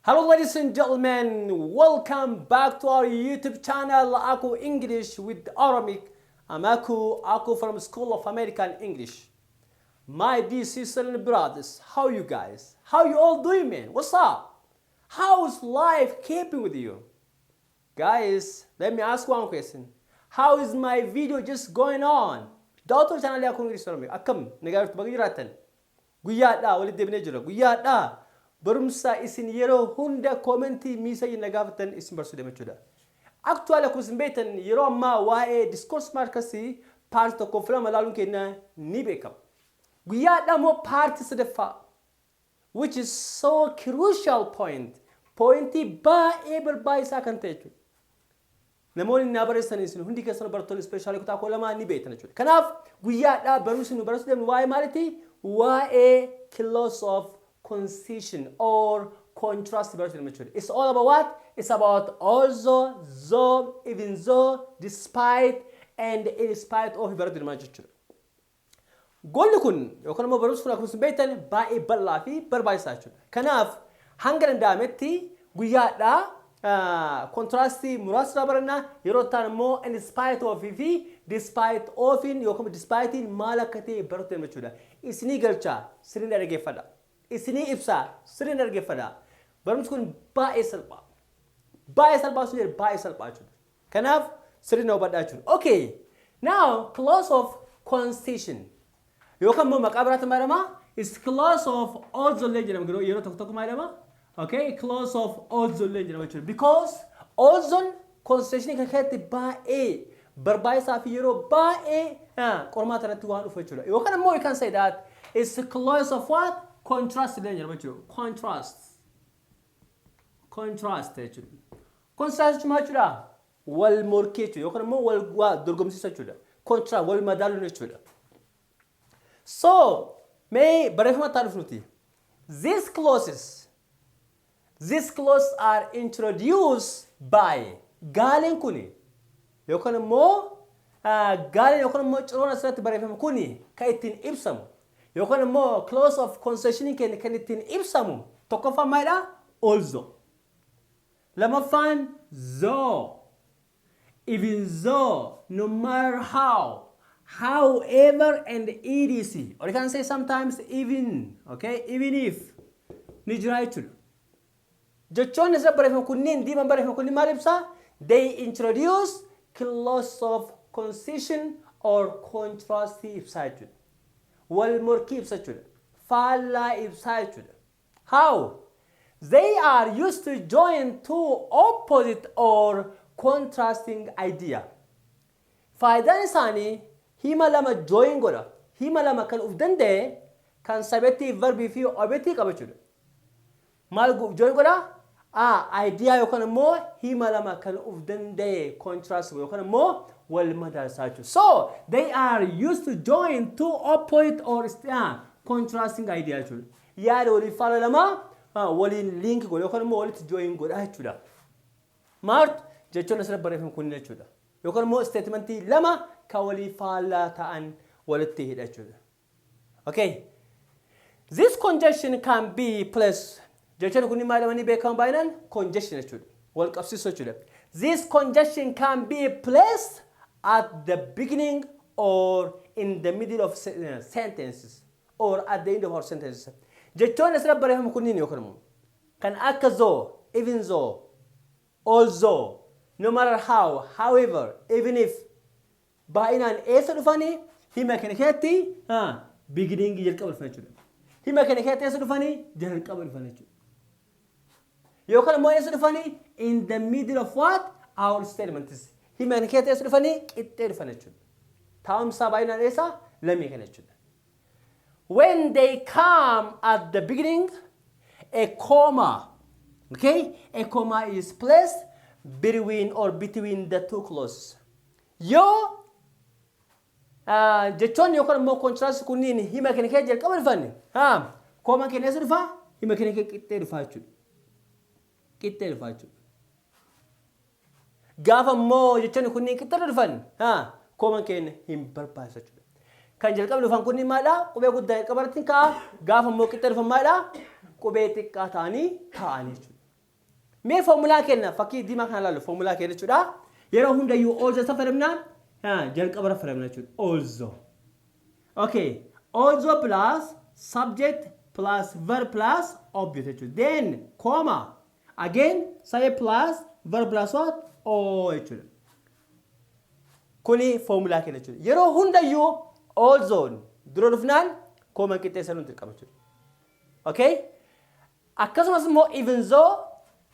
Hello ladies and gentlemen, welcome back to our YouTube channel Aku English with Oromic. I'm Aku from School of American English. My dear sisters and brothers, how you guys? How you all doing, man? What's up? How's life keeping with you? Guys, let me ask one question. How is my video just going on? Daughter channel Aku English Oromic. Akkam nagaa bagi jiratan. Guyyaadha walitti deebinee jira. Guyyaadha. Barumsa isin yeroo hunda commenti message nagaafatan isin barsu deemachuudha. Actually akkuma isin beektan yeroo ammaa waa'ee discourse markasi part tokko filama laaluun keenya ni beekama. Guyyaadha moo part sadaffaa, which is so crucial pointi baay'ee barbaachisaa kan ta'e jechuudha. Namoonni na barreessan isin hundi keessan barattoonni specially kutaa koo lamaa ni beektan jechuudha. Kanaaf guyyaadha barumsi nu barsu deemnu waa'ee maaliiti? Waa'ee clause of concession or contrast. It's all about what? It's about also, though, even though, despite, and in spite of. Golli kun yookaan immoo barumsi kun akkuma isin beektan baay'ee bal'aa fi barbaachisaa jechuudha. Kanaaf hanga danda'ametti guyyaadha contrastii muraasa barannaa yeroo ta'an immoo in spite of fi despite of yookaan despite maal akka ta'e baratu jechuudha. Isinii galchaa sirriin dhaggeeffadha. Isinii ibsaa sirriin dhaggeeffadha. Barumsi kun baay'ee salphaa. Baay'ee salphaa sun jedhe baay'ee salphaa jechuudha. Kanaaf sirriin hubadhaa jechuudha. Okay. Now clause of concession. Yookaan immoo maqaa biraatti maal is clause of ozollee jedhama yeroo tokko maal okay, clause of ozollee jedhama jechuudha. Because ozon concession kan keessatti baay'ee barbaachisaa fi yeroo baay'ee qormaata irratti waan dhufu jechuudha. Yookaan immoo you can say that it's a clause of what? Contrast jedhama jechuudha. Contrast jechuudha. Contrast jechuudha wal morkee jechuudha yookaan immoo wal dorgomsiisa jechuudha. Contrast wal madaaluu jechuudha. So, may barreeffama ta'a dhufnuti. These clauses are introduced by gaalen kuni yookaan immoo gaalen yookaan immoo ciroon asirratti barreeffama kuni kan ittiin ibsamu yookaan immoo clause of concession kan ittiin ibsamu tokkoffaan maalidha? Also. Lamaffaan though, even though, no matter how, however, and etc. Or you can say sometimes even, okay? Even if. Nijraitul. Jechoon isa barreeffama kunniin diiman barreeffama kunniin maal ibsa? They introduce clause of concession or contrast ibsaa jechuudha. Wal morkii ibsa jechuudha. Faallaa ibsaa jechuudha. How? They are used to join two opposite or contrasting idea. Faayidaan isaanii hima lama join godha. Hima lama kan uf danda'e kan subjective verbii fi objective qaba jechuudha. Maal join godha? Idea yookaan immoo hima lama kan uf danda'e contrast yookaan immoo wal madaalsaa jechuudha. So they are used to join two opposite or contrasting idea jechuudha. Yaada waliin faala lama waliin link godha yookaan immoo walitti join godha jechuudha. Maart jechoon asirratti barreeffama kunniin jechuudha. Yookaan immoo statementii lama kan walii faallaa ta'an walitti hidha jechuudha. Okay. This conjunction can be placed. Jechoon kun maal jedhamanii beekamu baay'inaan conjunction jechuudha. Wal qabsiisuu jechuudha. This conjunction can be placed at the beginning or in the middle of sentences or at the end of our sentences. Jechoon asirratti barreeffama kunniin yookaan immoo kan akka though, even though, although, no matter how, however, even if, baay'inaan eessa dhufanii hima kana keessatti beginning jalqaba dhufan jechuudha. Hima kana keessatti eessa dhufanii jalqaba dhufan jechuudha. Yookaan immoo eessa dhufanii in the middle of what? Our statements. Hima kana keessatti eessa dhufanii qixxee dhufan jechuudha. Taa'umsaa baay'inaan eessa? Lamee kana jechuudha. When they come at the beginning, a comma, okay? A comma is placed between the two clauses. Yoo jechoon yookaan immoo contrast kunniin hima kana keessa jalqaba dhufan comma keenya eessa dhufa? Hima kana keessa qixxee dhufa jechuudha. Qixxee dhufa jechuudha. Gaafa immoo jechoon kunniin qixxee dhufan comma keenya hin barbaachisu jechuudha. Kan jalqaba dhufan kunniin maadha? Qubee guddaa jalqaba irratti ka'a. Gaafa immoo qixxee dhufan maadha? Qubee xiqqaa ta'anii jechuudha. Mee formulaa kenna fakkii diimaa kana laalu formulaa kenna jechuudha. Yeroo hundayyuu also isa fayyadamnaan jalqaba irra fayyadamna jechuudha. Also. Okay. Also plus subject plus verb plus object jechuudha. Then comma. Again say plus verb plus what? O jechuudha. Kuni formulaa kenna jechuudha. Yeroo hundayyuu also dura dhufnaan comma qixxeessa nuti qaba jechuudha. Okay? Akkasumas immoo even though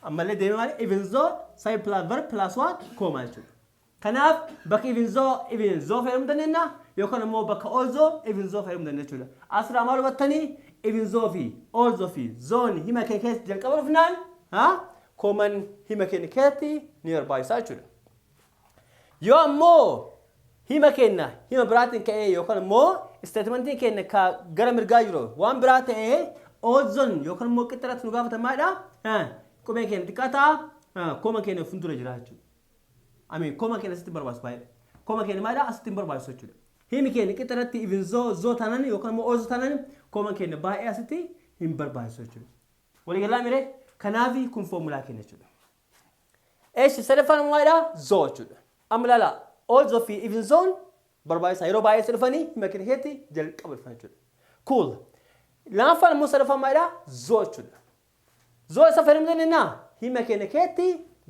ammallee deemee maali? Even though say plus verb plus what? Comma jechuudha. Kanaaf bakka even though fayyadamuu dandeenya yookaan immoo bakka also even though fayyadamuu dandeenya jechuudha. Asirraa maal hubattanii? Even though fi also fi zone hima keenya keessatti jalqaba dhufnaan comman hima keenya keessatti ni barbaachisaa jechuudha. Yoo ammoo hima keenya hima biraatiin ka'ee yookaan immoo statementiin keenya ka gara mirgaa jiru waan biraa ta'ee also yookaan immoo qixxirratti nu gaafatan maalidha? Qubee keenya xiqqaataa comman keenya fuuldura jira jechuudha. Comma keenya asitti barbaachisu baay'ee. Comma keenya maalidha? Asitti hin barbaachisu jechuudha. Himi keenya qixxirratti even though taanaan yookaan immoo also taanaan comma keenya baay'ee asitti hin barbaachisu jechuudha. Waliigalaa miree kanaaf kun formulaa keenya jechuudha. Eeshi sadaffaan maalidha? Though jechuudha. Amma ilaala also fi even though barbaachisaa yeroo baay'ee dhufanii hima keenya keessatti jalqaba dhufan jechuudha. Cool. Lammaffaan immoo sadaffaan maalidha? Though jechuudha. Though isa fayyadamuu dandeenya hima keenya keessatti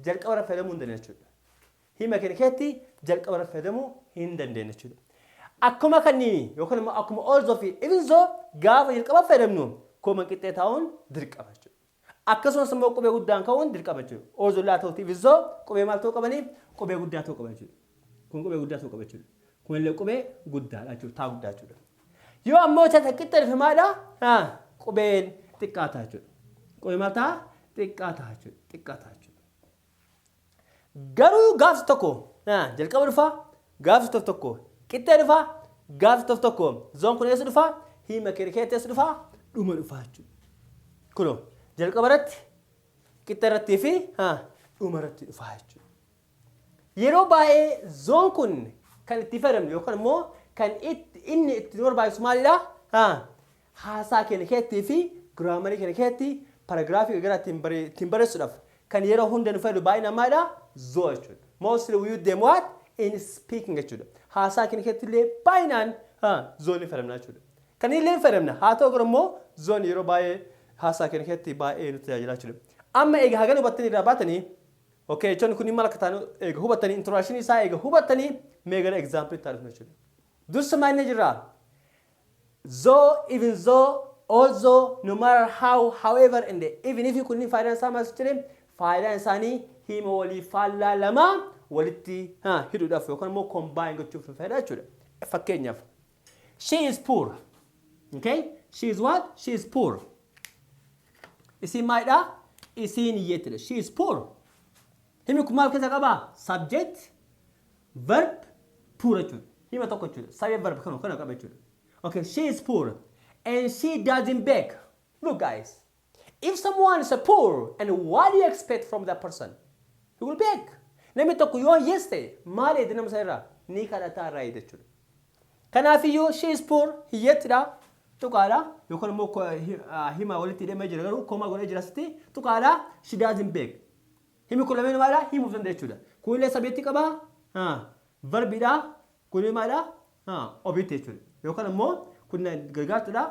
jalqaba irra fayyadamuu hin dandeenya jechuudha. Hima keenya keessatti jalqaba irra fayyadamuu hin dandeenya jechuudha. Akkuma kanneen yookaan immoo akkuma also fi even though gaafa jalqaba fayyadamnu comman qixxee taa'uun dirqama jechuudha. Akkasumas immoo qubee guddaan ka'uun dirqama jechuudha. Also laa ta'uuti even though qubee maal ta'uu qabanii? Qubee guddaa ta'uu qaba jechuudha. Kun qubee guddaa ta'uu qaba jechuudha. Kun illee qubee guddaadha jechuudha. Taa guddaa jechuudha. Yoo ammoo isa qixxee dhufe maalidha? Qubeen xiqqaataa jechuudha. Qubee maal ta'a? Xiqqaataa jechuudha. Xiqqaataa jechuudha. Garuu gaafsi tokko jalqaba dhufa gaafsi tokko qixxee dhufa gaafsi tokko zoon kun eessa dhufa hima keenya keessatti eessa dhufa dhuma dhufa jechuudha. Kunoo jalqaba irratti qixxee irrattii fi dhuma irratti dhufa jechuudha. Yeroo baay'ee zoon kun kan itti fayyadamnu yookaan immoo kan inni itti barbaachisu maalidha? Haasaa keenya keessatti fi giraamarii keenya keessatti paraagiraafii gara ittiin barreessuudhaaf kan yeroo hunda nu fayyadu baay'inaan maalidha? Though jechuudha. Mostly we use them what? In speaking jechuudha. Haasaa keenya keessatti illee baay'inaan though ni fayyadamna jechuudha. Kan illee fayyadamna haa ta'u garuu immoo though yeroo baay'ee haasaa keenya keessatti baay'ee nu tajaajila jechuudha. Amma egaa hagan hubattanii irraa baatanii okay jechuun kun maal akka taanu egaa hubattanii introduction isaa egaa hubattanii mee gara example itti dhufna jechuudha. Dursa maal jirra? Though, even though, also, no matter how, however, and even if you couldn't find out some student, find out any him wali falla lama walitti hidduudhaaf yookaan immoo combine gochuuf fayyada jechuudha. Fakkeenyaaf she is poor. Okay? She is what? She is poor. Isin maalidha? Isin hiyyeettidha. She is poor. Himi kun maal keessa qaba? Subject, verb, poor jechuudha. Hima tokko jechuudha. Subject verb kana qaba jechuudha. Okay, she is poor and she doesn't beg. Look guys, if someone is poor, and what do you expect from that person? He will beg. Namni tokko yoo hiyyeesse maal edna masaira ni kadhataa irraa jechuudha. Kanaafiyyuu she is poor hiyyeettidha. Tuqaadha yookaan immoo hima walitti hidhamee jira garuu koma godhee jira sitti tuqaadha she doesn't beg. Himi kun lameen maalidha? Himuuf danda'a jechuudha. Kun illee sabeetti qaba verbidha. Kun maalidha? Object jechuudha. Yookaan immoo kun gargaartudha.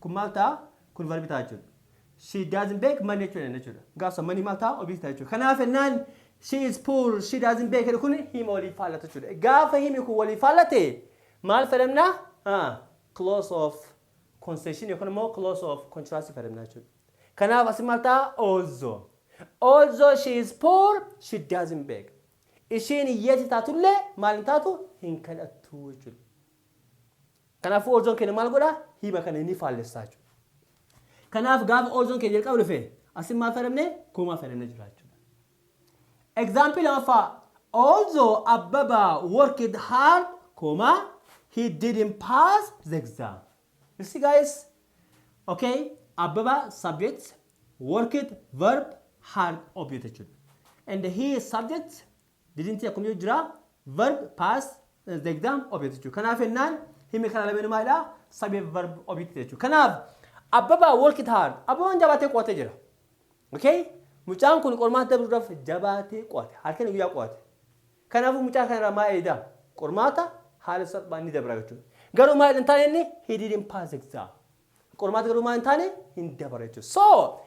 Kun maal ta'a? Kun verbi ta'a jechuudha. She doesn't beg money jechuudha. Gaafsa money maal ta'a? Object ta'a jechuudha. Kanaaf ennaan she is poor, she doesn't beg kun hima walii faallata jechuudha. Gaafa himi kun walii faallate maal fayyadamna? Clause of concession yookaan immoo clause of contrast fayyadamna jechuudha. Kanaaf as maal ta'a? Also. Also she is poor, she doesn't beg. Isheen hiyyeetti taatullee maal hin taatu? Hin kadhattu jechuudha. Kanaafuu also keenya maal godha? Hima kana ni faallessaa jechuudha. Kanaaf gaafa also keenya jalqaba dhufe asin maal fayyadamne? Koma fayyadamne jira jechuudha. Example of also Ababa worked hard, comma, he didn't pass the exam. You see guys? Okay, Ababa subject, worked verb, hard object. And he subject didn't accumulate jira verb pass the exam object. Kanaaf ennaan himi kana lameen maalidha? Subject verb object. Kanaaf Ababa worked hard. Ababaan jabaatee qo'atee jira. Okay? Mucaan kun qormaata dabruudhaaf jabaatee qo'ate. Halkan guyyaa qo'ate. Kanaafuu mucaa kana irraa maal eedaa? Qormaata haala salphaan ni dabra jechuudha. Garuu maal hin taane inni he didn't pass exam. Qormaata garuu maal hin taane hin dabra jechuudha. So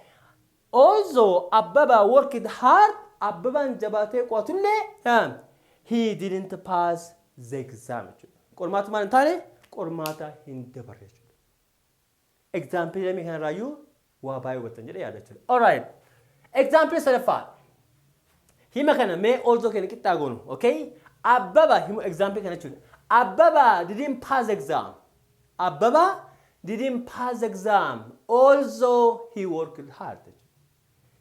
although Abbaba worked hard, Abbabaan jabaatee qo'atullee he didn't pass the exam jechuudha. Qormaata maal hin taane qormaata hin dabarre jechuudha. Example lamii kanarraayyuu waa baay'ee hubattan jedhee yaada jechuudha. Alright. Example sadaffaa. Hima kana mee although kana qixxaa goonu, okay? Abbaba himu example kana jechuudha. Abbaba didn't pass exam. Abbaba didn't pass exam although he worked hard.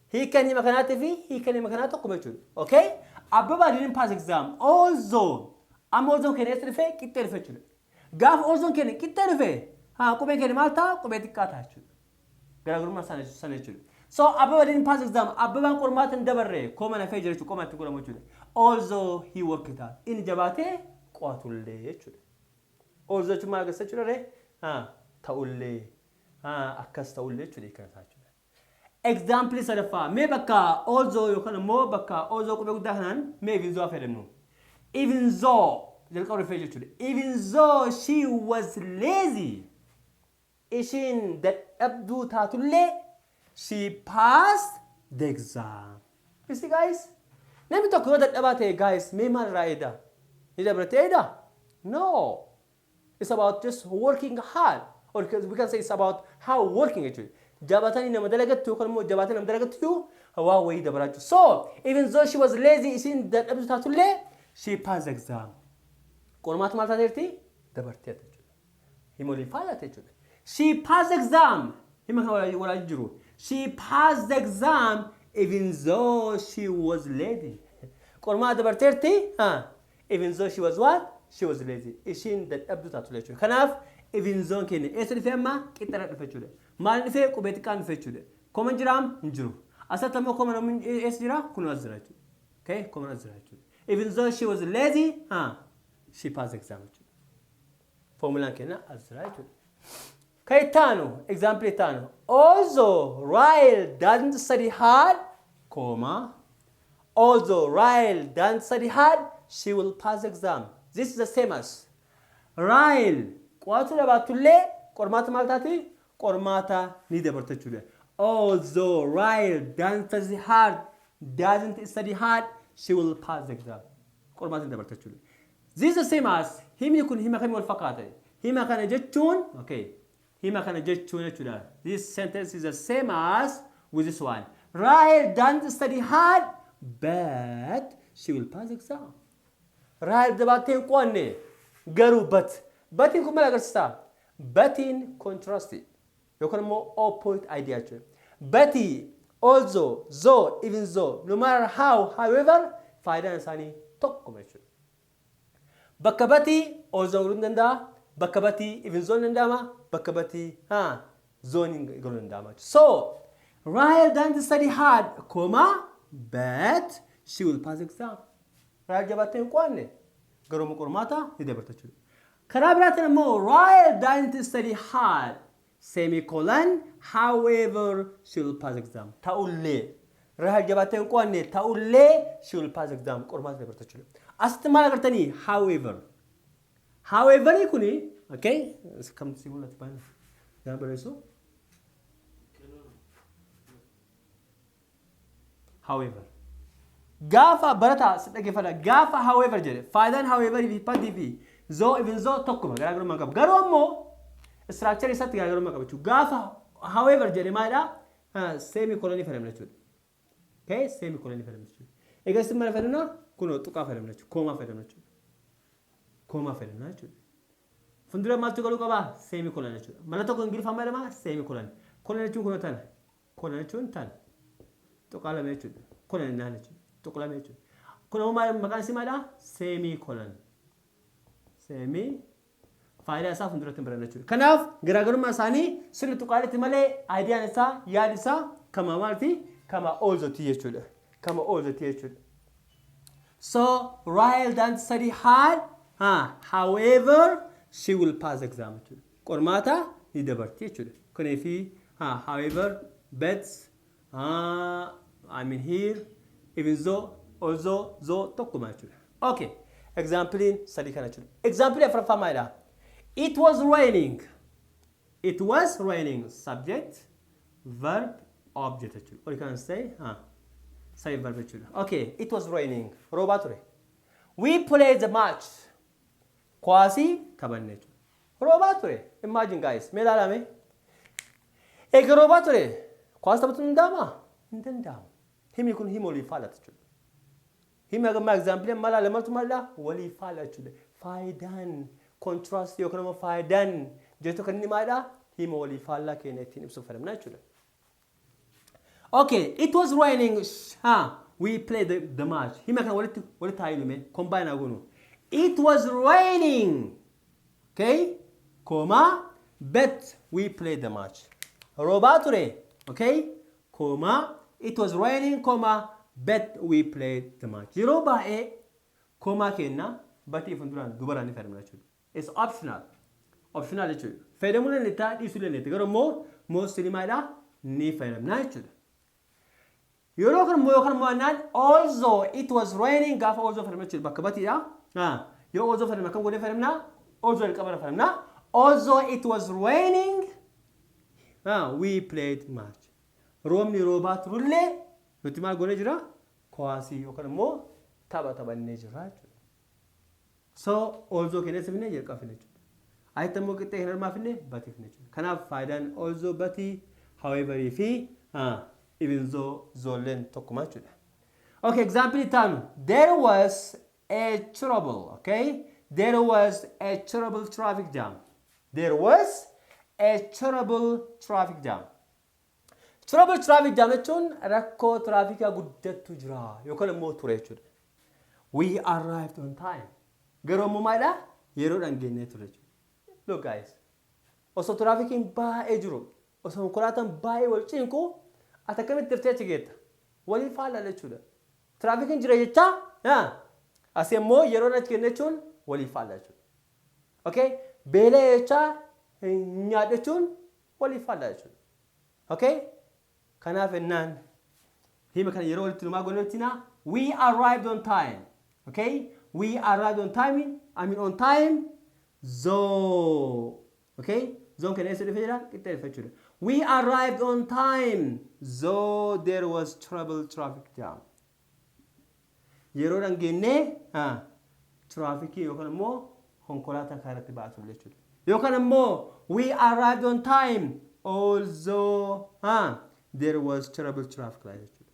He can hima kanaati fi he can hima kanaa tokkuma jechuudha. Okay? Abbaba didn't pass exam although amma although kana eessa dhufee qixxee dhufe jechuudha. Gaafa although kana qixxee dhufe qubeen kana maal ta'a? Qubee xiqqaa ta'a jechuudha. Garaagarummaa sana jechuudha. So Abbaba didn't pass exam. Abbabaan qormaata hin dabarre kooma nafee jira jechuudha. Kooma itti godhamu jechuudha. Although he worked hard. Inni jabaatee qo'atullee jechuudha. Although jechuun maal agarsiisa jechuudha? Ta'ullee akkas ta'ullee jechuudha kana ta'a jechuudha. Example sadaffaa. Mee bakka although yookaan immoo bakka although qubee guddaa kanaan mee even though fayyadamnu. Even though jalqaba rifee jechuudha. Even though she was lazy. Ishiin dadhabduu taatullee she passed the exam. You see guys? Namni tokko yoo dadhabaa ta'e guys mee maal irraa eeda? Ni dabalatee eeda? No. It's about just working hard. Or we can say it's about how working actually. Jabaatanii nama dalagattu yookaan immoo jabaatanii nama dalagattu waa wayii dabaraa jechuudha. So even though she was lazy ishiin dadhabduu taatullee she passed the exam. Qormaata maal taateerti? Dabartee jechuudha. Himooliin faayate jechuudha. She passed the exam. Hima kana walaa jiru. She passed the exam even though she was lazy. Qormaata dabarteerti? Even though she was what? She was lazy. Ishiin dadhabduu taatullee jechuudha. Kanaaf even though keenya eessa dhufee amma qixxara dhufe jechuudha. Maal dhufee qubee xiqqaan dhufe jechuudha. Kooma jiraam hin jiru. Asatti ammoo kooma namni eessa jira? Kun as jira jechuudha. Okay? Kooma as jira jechuudha. Even though she was lazy, she passed the exam jechuudha. Formulaan keenya as jira jechuudha. Kaitano, example itano. Although Ryle doesn't study hard, comma. Although Ryle doesn't study hard, she will pass the exam. This is the same as Ryle. Qo'atu dabaatullee qormaata maal taati? Qormaata ni dabarte jechuudha. Although Ryle doesn't study hard, she will pass the exam. Qormaata ni dabarte jechuudha. This is the same as himni kun hima kamii wal fakkaata. Hima kana jechuun, okay. Hima kana jechuun jechuudha. This sentence is the same as with this one. Ryle doesn't study hard, but she will pass the exam. Ryle dabaatee qo'anne garuu but in kun maal agarsiisa? But in contrasted. Yookaan immoo opposite idea jechuudha. But also, though, even though, no matter how, however, faayidaan isaanii tokkuma jechuudha. Bakka bati although galuu hin danda'a. Bakka bati even though hin danda'ama. Bakka bati though galuu hin danda'ama. So, Ryle doesn't study hard, comma, but she will pass the exam. Ryle jabaatee hin qo'anne garuu qormaata ni dabarte jechuudha. Karaa biraatiin immoo Ryle doesn't study hard, semicolon, however, she will pass the exam. Ta'ullee. Ryle jabaatee hin qo'anne ta'ullee she will pass the exam. Qormaata dabarte jechuudha. Asitti maal agartanii? However. However kuni, okay? Kam si mul'atu baay'ee. Yaa bareesu. However. Gaafa barataa si dhaggeeffadha. Gaafa however jedhe. Faayidaan however fi padii fi though even though tokkuma garaagarummaa qaba. Garuu ammoo structure isaatti garaagarummaa qaba jechuudha. Gaafa however jedhe maalidha? Semicolon fayyadamna jechuudha. Okay? Semicolon fayyadamna jechuudha. Egaa isin maal fayyadamna? Kunoo tuqaa fayyadamna jechuudha. Koomaa fayyadamna jechuudha. Koomaa fayyadamna jechuudha. Fuuldura maaltu galuu qaba? Semicolon jechuudha. Mana tokko Ingiliffaa fayyadama? Semicolon. Colon jechuun kunoo tana. Colon jechuun tana. Tuqaa lama jechuudha. Colon naan jechuudha. Tuqaa lama jechuudha. Kunoo maqaan isii maalidha? Semicolon. Semi faayidaa isaa fuulduratti hin baranna jechuudha. Kanaaf garaagarummaa isaanii sirni tuqaaletti malee aayidiyaan isaa yaadi isaa kama maalti? Kama oolzoti jechuudha. Kama oolzoti jechuudha. So Ryle doesn't study hard, however, she will pass the exam jechuudha. Qormaata ni dabarti jechuudha. Kuneefi however, but I mean here, even though, although, though tokkuma jechuudha. Okay. Example sadii kana jechuudha. Example afuraffaa maalidha? It was raining. It was raining. Subject, verb, object jechuudha. Or you can say, say verb jechuudha. Okay. It was raining. Roobaa ture. We played the match. Kwaasii taphanne jechuudha. Roobaa ture. Imagine guys. Mee ilaalame. Egaa roobaa ture. Kwaasii taphatuun hin danda'amaa? Hin danda'amu. Himi kun hima walii faallata jechuudha. Hima gama example mala lamatu mala walii faallata jechuudha. Faayidaan contrast yookaan immoo faayidaan jechuudha kan inni maalidha? Hima walii faallaa keenya ittiin ibsuuf fayyadamna jechuudha. Okay, it was raining. We played the match. Hima kana walitti haayume combine agunu. It was raining. Okay? Comma, but we played the match. Roobaa ture. Okay? Comma, it was raining, comma, but we played the match. Yeroo baay'ee comma kenna batii funduraan dubaraan ni fayyadamna jechuudha. It's optional. Optional jechuudha. Fayyadamuu dandeettaa dhiisuu dandeetta. Garuu immoo mostly maalidha? Ni fayyadamna jechuudha. Yeroo kan immoo annaan although it was raining gaafa although fayyadamna jechuudha. Bakka batiidha. Yoo although fayyadamna kan godhee fayyadamna although qabana fayyadamna. Although it was raining, we played match. Roobni roobaa turullee nuti maal goonee jira? Kwaasii yookaan immoo taphannee jira jechuudha. So although keessa finne jalqaba finne jechuudha. Ayitta immoo qixxee hin hirmaafinne batii finne jechuudha. Kanaaf faayidaan although batii however fi even though zolleen tokkuma jechuudha. Okay, example ittaanu. There was a trouble, okay? There was a terrible traffic jam. There was a terrible traffic jam. Trouble traffic jam jechuun rakkoo tiraafikaa guddattu jira yookaan immoo ture jechuudha. We arrived on time. Garuu immoo maalidha? Yeroodhaan geenyee ture jechuudha. Look guys, osoo tiraafikiin baay'ee jiru, osoo konkolaataan baay'ee wal cinqu, ati akkamitti tirtee achi geetta? Walii faallaa jechuudha. Tiraafikiin jira jechaa? Asii immoo yeroodhaan achi geenye jechuun walii faallaa jechuudha. Okay? Beela jechaa nyaadhachuun walii faallaa jechuudha. Okay? Kanaaf ennaan hima kana yeroo walitti numaa goonettina we arrived on time. Okay? We arrived on time. I mean on time. Okay? Zone kana eessa dhufe jira? Qixxeeffa jechuudha. We arrived on time. Though there was trouble traffic jam. Yeroodhaan geennee traafikii yookaan immoo konkolaataa kaaratti baatu jechuudha. Yookaan immoo we arrived on time. Although there was terrible traffic light jechuudha.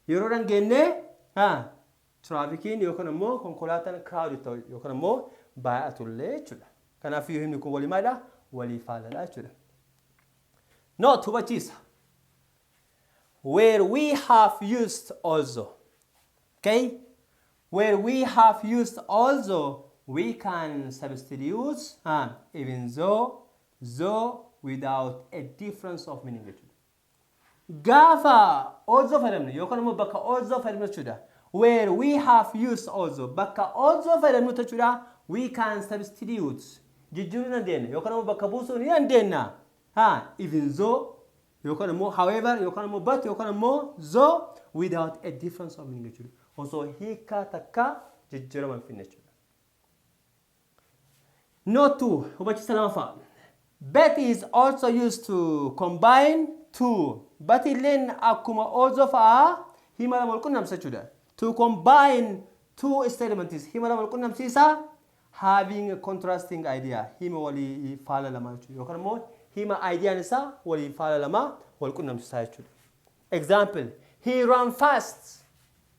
Yeroodhaan geennee traafikiin yookaan immoo konkolaataan crowded ta'u yookaan immoo baay'atullee jechuudha. Kanaaf yoo himni kun walii maalidha? Walii faalladha jechuudha. Note hubachiisa. Where we have used also. Okay? Where we have used also, we can substitute even though without a difference of meaning. Gaafa also fayyadamne yookaan immoo bakka also fayyadamne jechuudha. Where we have used also bakka also fayyadamne jechuudha. We can substitute jijjiiruu dandeenya yookaan immoo bakka buusuu ni dandeenya. Even though yookaan immoo however yookaan immoo but yookaan immoo though without a difference of meaning jechuudha. Osoo hiika takka jijjiiraman finne jechuudha. Note 2 hubachiisa lamaffaa. But is also used to combine two. But illeen akkuma also fa'a hima lama wal qunnamsiisa jechuudha. To combine two statements hima lama wal qunnamsiisa having a contrasting idea. Hima walii faala lama jechuudha. Yookaan immoo hima ideyaan isaa walii faala lama wal qunnamsiisa jechuudha. Example, he ran fast.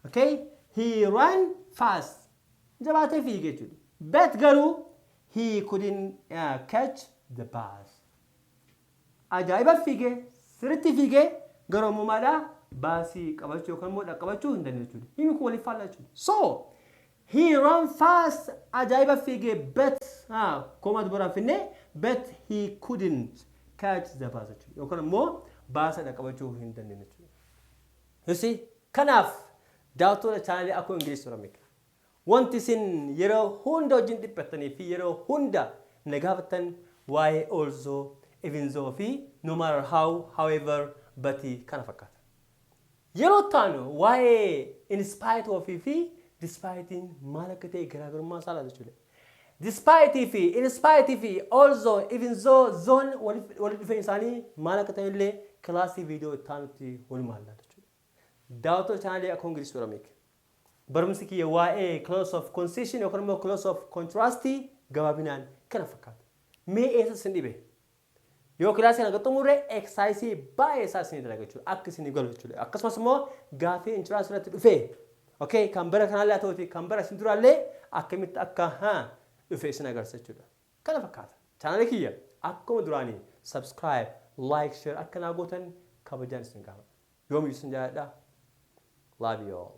Okay? He ran fast. Jabaatee fiigee jechuudha. But garuu he couldn't catch the bus. Ajaa'iba fiigee, sirriitti fiigee garuu immoo maalidha? Baasii qabachuu yookaan immoo dhaqqabachuu hin dandeenye jechuudha. Himi kun waliif faallaa jechuudha. So, he ran fast, ajaa'iba fiigee, but koma dubaraan finne, but he couldn't catch the bus jechuudha. Yookaan immoo baasa dhaqqabachuu hin dandeenye jechuudha. You see? Kanaaf daawwattoota chaanaalii Akkoo Ingilish Oromic. Wanti isin yeroo hunda wajjin dhiphattanii fi yeroo hunda na gaafattan waa'ee also, even though fi no matter how, however, but kana fakkaata. yeroo taanu waa'ee in spite of fi despite maal akka ta'e garaagarummaa isaa laata jechuudha. Despite fi in spite fi also even though zone wal dhufeen isaanii maal akka ta'e illee kilaasii viidiyoo taanutti walumaan laata jechuudha. Daawwattoota chaanaalii akka Ingiliffaa Oromic. Barumsi kiyya waa'ee clause of concession yookaan immoo clause of contrast gabaabinaan kana fakkaata. Mee eessa isin dhibe? Yoo kilaasii kana xumurre exercise baay'ee isaa isin dalaga jechuudha. Akka isin galu jechuudha. Akkasumas immoo gaafii insurance irratti dhufee okay kan bara kanaallee haa ta'uuti kan bara isin duraallee akkamitti akka dhufee isin agarsiisa jechuudha. Kana fakkaata. Chaanaalii kiyya akkuma duraanii subscribe, like, share akka naa gootan kabajaan isin gaafadha. Yoomiyyuu isin jaalladha. Love you all.